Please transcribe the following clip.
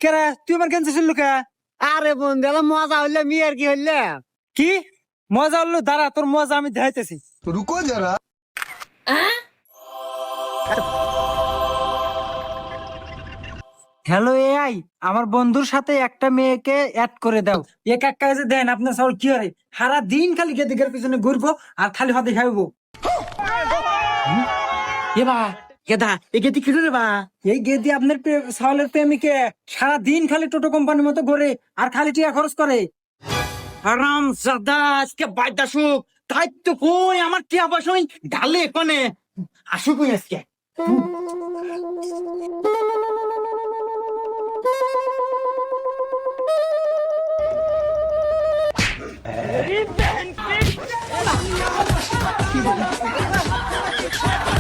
কেরা তুই আমার ক্যান্সার ছিল কে? আরে বন্ধু এলা মজা হইলে মিয়ার কি হইলে? কি মজা হলো? দাঁড়া, তোর মজা আমি দেখাইতেছি। रुको जरा। হ্যালো এআই, আমার বন্ধুর সাথে একটা মেয়েকে অ্যাড করে দাও। এক এক কাজে দেন আপনার সব কি হয়, সারা দিন খালি গেদিকের পিছনে ঘুরবো আর খালি হাতে খাইবো। এবা গেদা এগেতি কি রে বা? এই গেদি আপনার সাওলের প্রেমিকে সারা দিন খালি টোটো কোম্পানির মতো ঘুরে আর খালি টাকা খরচ করে। আরাম জাদা আজকে বাইদা সুখ তাই তো কই আমার কি আবাস হই ঢালে কোনে আসুক আজকে।